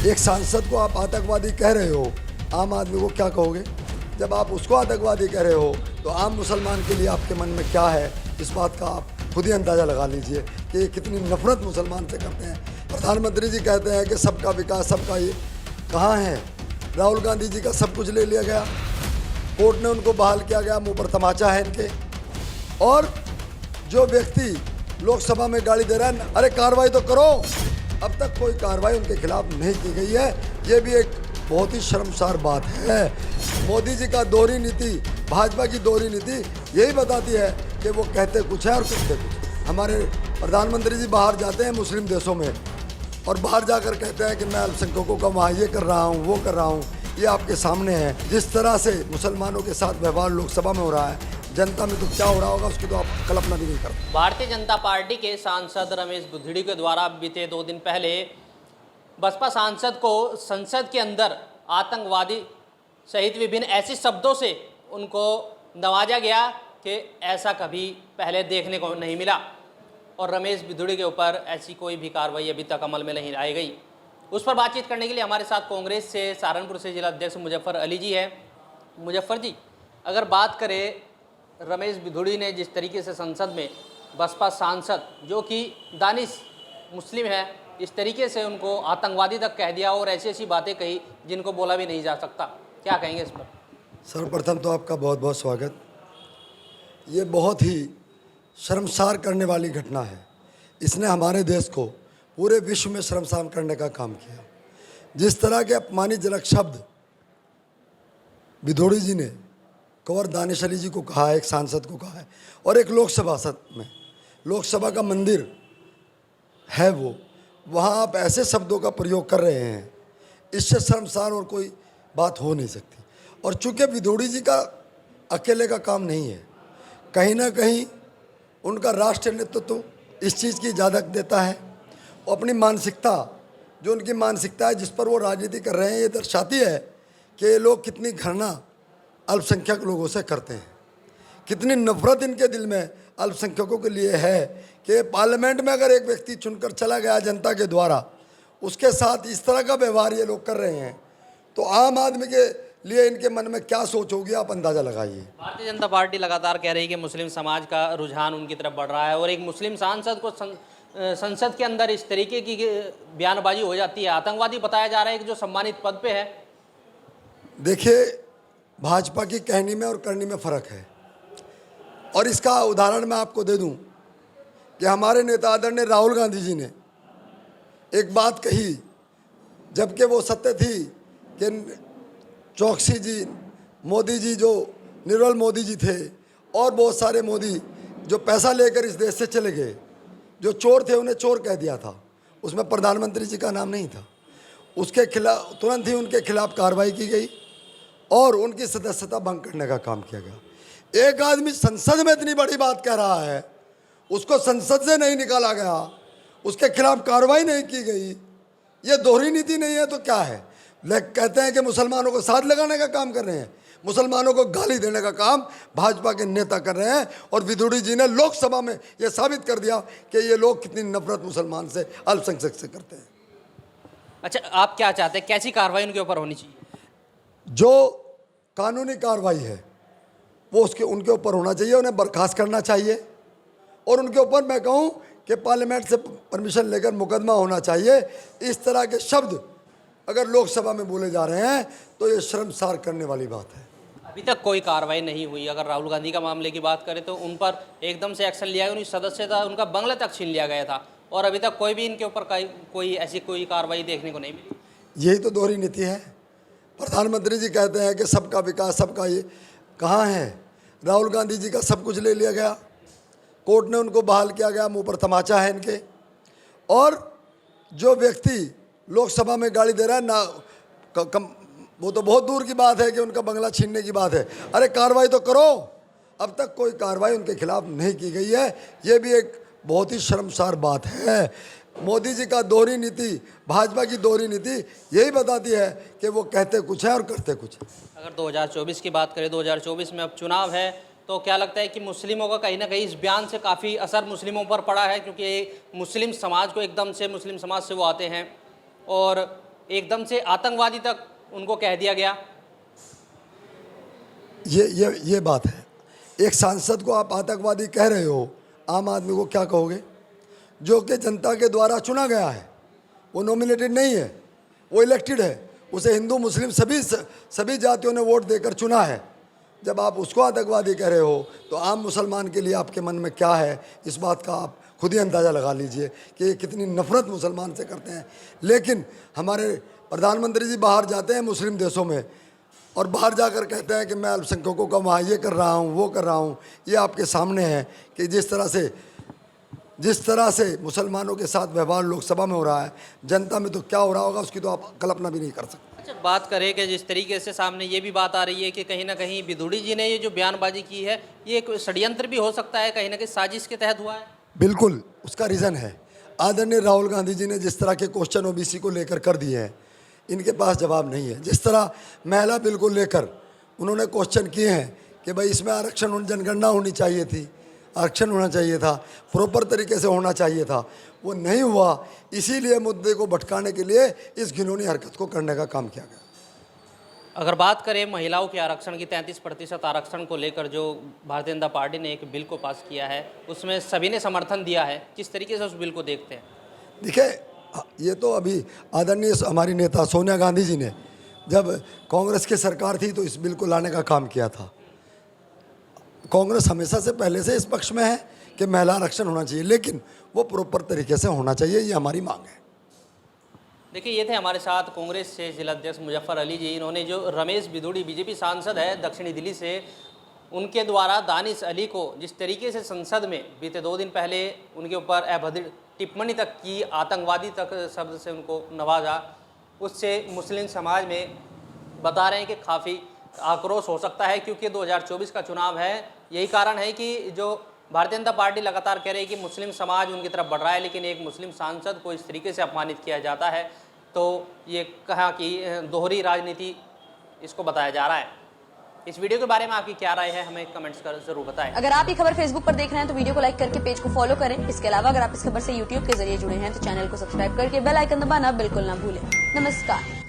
एक सांसद को आप आतंकवादी कह रहे हो, आम आदमी को क्या कहोगे? जब आप उसको आतंकवादी कह रहे हो तो आम मुसलमान के लिए आपके मन में क्या है, इस बात का आप खुद ही अंदाज़ा लगा लीजिए कि ये कितनी नफरत मुसलमान से करते हैं। प्रधानमंत्री जी कहते हैं कि सबका विकास, सबका ये कहाँ है? राहुल गांधी जी का सब कुछ ले लिया गया, कोर्ट ने उनको बहाल किया गया, मुँह पर तमाचा है इनके। और जो व्यक्ति लोकसभा में गाली दे रहा है, अरे कार्रवाई तो करो। अब तक कोई कार्रवाई उनके खिलाफ नहीं की गई है। ये भी एक बहुत ही शर्मसार बात है। मोदी जी का दोहरी नीति, भाजपा की दोहरी नीति यही बताती है कि वो कहते कुछ है और करते कुछ। हमारे प्रधानमंत्री जी बाहर जाते हैं मुस्लिम देशों में और बाहर जाकर कहते हैं कि मैं अल्पसंख्यकों का वहाँ ये कर रहा हूँ, वो कर रहा हूँ। ये आपके सामने है। जिस तरह से मुसलमानों के साथ व्यवहार लोकसभा में हो रहा है, जनता में तो क्या हो रहा होगा उसकी तो आप कल्पना भी नहीं कर। भारतीय जनता पार्टी के सांसद रमेश बुद्धड़ी के द्वारा बीते 2 दिन पहले बसपा सांसद को संसद के अंदर आतंकवादी सहित विभिन्न ऐसे शब्दों से उनको नवाजा गया कि ऐसा कभी पहले देखने को नहीं मिला। और रमेश बुद्धड़ी के ऊपर ऐसी कोई भी कार्रवाई अभी तक अमल में नहीं लाई गई। उस पर बातचीत करने के लिए हमारे साथ कांग्रेस से सहारनपुर से जिला अध्यक्ष मुजफ्फर अली जी है। मुजफ्फर जी, अगर बात करें रमेश बुद्धड़ी ने जिस तरीके से संसद में बसपा सांसद जो कि दानिश मुस्लिम है, इस तरीके से उनको आतंकवादी तक कह दिया और ऐसी ऐसी बातें कही जिनको बोला भी नहीं जा सकता, क्या कहेंगे इस पर? सर्वप्रथम तो आपका बहुत बहुत स्वागत। ये बहुत ही शर्मसार करने वाली घटना है। इसने हमारे देश को पूरे विश्व में शर्मसार करने का काम किया। जिस तरह के अपमानजनक शब्द बुद्धड़ी जी ने कंवर दानिश अली जी को कहा है, एक सांसद को कहा है, और एक लोकसभा में, लोकसभा का मंदिर है वो, वहाँ आप ऐसे शब्दों का प्रयोग कर रहे हैं, इससे शर्मसार और कोई बात हो नहीं सकती। और चूँकि बुद्धड़ी जी का अकेले का काम नहीं है, कहीं ना कहीं उनका राष्ट्रीय नेतृत्व इस चीज़ की इजाज़त देता है। और अपनी मानसिकता, जो उनकी मानसिकता है जिस पर वो राजनीति कर रहे हैं, ये दर्शाती है कि ये लोग कितनी घृणा अल्पसंख्यक लोगों से करते हैं, कितनी नफरत इनके दिल में अल्पसंख्यकों के लिए है कि पार्लियामेंट में अगर एक व्यक्ति चुनकर चला गया जनता के द्वारा, उसके साथ इस तरह का व्यवहार ये लोग कर रहे हैं, तो आम आदमी के लिए इनके मन में क्या सोच होगी, आप अंदाज़ा लगाइए। भारतीय जनता पार्टी लगातार कह रही है कि मुस्लिम समाज का रुझान उनकी तरफ बढ़ रहा है और एक मुस्लिम सांसद को संसद के अंदर इस तरीके की बयानबाजी हो जाती है, आतंकवादी बताया जा रहा है कि जो सम्मानित पद पे है। देखिए, भाजपा की कहनी में और करनी में फ़र्क है। और इसका उदाहरण मैं आपको दे दूं कि हमारे नेता आदरणीय राहुल गांधी जी ने एक बात कही, जबकि वो सत्य थी कि चौकसी जी, मोदी जी जो निर्मल मोदी जी थे और बहुत सारे मोदी जो पैसा लेकर इस देश से चले गए, जो चोर थे उन्हें चोर कह दिया था, उसमें प्रधानमंत्री जी का नाम नहीं था। उसके खिलाफ तुरंत ही उनके खिलाफ कार्रवाई की गई और उनकी सदस्यता भंग करने का काम किया गया। एक आदमी संसद में इतनी बड़ी बात कह रहा है, उसको संसद से नहीं निकाला गया, उसके खिलाफ कार्रवाई नहीं की गई, ये दोहरी नीति नहीं है तो क्या है? कहते हैं कि मुसलमानों को साथ लगाने का काम कर रहे हैं, मुसलमानों को गाली देने का काम भाजपा के नेता कर रहे हैं। और बुद्धड़ी जी ने लोकसभा में यह साबित कर दिया कि ये लोग कितनी नफरत मुसलमान से, अल्पसंख्यक से करते हैं। अच्छा, आप क्या चाहते हैं, कैसी कार्रवाई उनके ऊपर होनी चाहिए? जो कानूनी कार्रवाई है वो उनके ऊपर होना चाहिए, उन्हें बर्खास्त करना चाहिए। और उनके ऊपर मैं कहूँ कि पार्लियामेंट से परमिशन लेकर मुकदमा होना चाहिए। इस तरह के शब्द अगर लोकसभा में बोले जा रहे हैं तो ये शर्मसार करने वाली बात है। अभी तक कोई कार्रवाई नहीं हुई। अगर राहुल गांधी का मामले की बात करें तो उन पर एकदम से एक्शन लिया गया, उनकी सदस्यता, उनका बंगला तक छीन लिया गया था और अभी तक कोई भी इनके ऊपर कोई ऐसी कोई कार्रवाई देखने को नहीं मिली। यही तो दोहरी नीति है। प्रधानमंत्री जी कहते हैं कि सबका विकास, सबका ये कहाँ है? राहुल गांधी जी का सब कुछ ले लिया गया, कोर्ट ने उनको बहाल किया गया, मुँह पर तमाचा है इनके। और जो व्यक्ति लोकसभा में गाली दे रहा है ना, वो तो बहुत दूर की बात है कि उनका बंगला छीनने की बात है। अरे कार्रवाई तो करो। अब तक कोई कार्रवाई उनके खिलाफ नहीं की गई है। ये भी एक बहुत ही शर्मसार बात है। मोदी जी का दोहरी नीति, भाजपा की दोहरी नीति यही बताती है कि वो कहते कुछ है और करते कुछ है। अगर 2024 की बात करें, 2024 में अब चुनाव है, तो क्या लगता है कि मुस्लिमों का कहीं ना कहीं इस बयान से काफ़ी असर मुस्लिमों पर पड़ा है? क्योंकि मुस्लिम समाज को एकदम से, मुस्लिम समाज से वो आते हैं और एकदम से आतंकवादी तक उनको कह दिया गया। ये बात है। एक सांसद को आप आतंकवादी कह रहे हो, आम आदमी को क्या कहोगे? जो कि जनता के द्वारा चुना गया है, वो नॉमिनेटेड नहीं है, वो इलेक्टेड है, उसे हिंदू मुस्लिम सभी जातियों ने वोट देकर चुना है। जब आप उसको आतंकवादी कह रहे हो तो आम मुसलमान के लिए आपके मन में क्या है, इस बात का आप खुद ही अंदाज़ा लगा लीजिए कि ये कितनी नफरत मुसलमान से करते हैं। लेकिन हमारे प्रधानमंत्री जी बाहर जाते हैं मुस्लिम देशों में और बाहर जाकर कहते हैं कि मैं अल्पसंख्यकों का वहाँ ये कर रहा हूँ, वो कर रहा हूँ। ये आपके सामने है कि जिस तरह से मुसलमानों के साथ व्यवहार लोकसभा में हो रहा है, जनता में तो क्या हो रहा होगा उसकी तो आप कल्पना भी नहीं कर सकते। अच्छा, बात करें कि जिस तरीके से सामने ये भी बात आ रही है कि कहीं ना कहीं विधुड़ी जी ने ये जो बयानबाजी की है, ये एक षड्यंत्र भी हो सकता है, कहीं ना कहीं साजिश के तहत हुआ है। बिल्कुल, उसका रीज़न है आदरणीय राहुल गांधी जी ने जिस तरह के क्वेश्चन ओबीसी को लेकर कर दिए हैं, इनके पास जवाब नहीं है। जिस तरह महिला बिल को लेकर उन्होंने क्वेश्चन किए हैं कि भाई इसमें आरक्षण, जनगणना होनी चाहिए थी, आरक्षण होना चाहिए था, प्रॉपर तरीके से होना चाहिए था, वो नहीं हुआ। इसीलिए मुद्दे को भटकाने के लिए इस घिनौनी हरकत को करने का काम किया गया। अगर बात करें महिलाओं के आरक्षण की, 33% आरक्षण को लेकर जो भारतीय जनता पार्टी ने एक बिल को पास किया है, उसमें सभी ने समर्थन दिया है। किस तरीके से उस बिल को देखते हैं? देखिए, ये तो अभी आदरणीय हमारी नेता सोनिया गांधी जी ने जब कांग्रेस की सरकार थी तो इस बिल को लाने का काम किया था। कांग्रेस हमेशा से पहले से इस पक्ष में है कि महिला आरक्षण होना चाहिए, लेकिन वो प्रॉपर तरीके से होना चाहिए, ये हमारी मांग है। देखिए, ये थे हमारे साथ कांग्रेस से जिलाध्यक्ष मुजफ्फर अली जी। इन्होंने जो रमेश बिधूड़ी बीजेपी सांसद है दक्षिणी दिल्ली से, उनके द्वारा दानिश अली को जिस तरीके से संसद में बीते 2 दिन पहले उनके ऊपर अभद्र टिप्पणी तक की, आतंकवादी तक शब्द से उनको नवाजा, उससे मुस्लिम समाज में बता रहे हैं कि काफ़ी आक्रोश हो सकता है, क्योंकि 2024 का चुनाव है। यही कारण है कि जो भारतीय जनता पार्टी लगातार कह रही है कि मुस्लिम समाज उनकी तरफ बढ़ रहा है, लेकिन एक मुस्लिम सांसद को इस तरीके से अपमानित किया जाता है, तो ये कहा कि दोहरी राजनीति इसको बताया जा रहा है। इस वीडियो के बारे में आपकी क्या राय है, हमें कमेंट्स कर जरूर बताएं। अगर आप ये खबर फेसबुक पर देख रहे हैं तो वीडियो को लाइक करके पेज को फॉलो करें। इसके अलावा अगर आप इस खबर से यूट्यूब के जरिए जुड़े हैं तो चैनल को सब्सक्राइब करके बेल आइकन दबाना बिल्कुल ना भूलें। नमस्कार।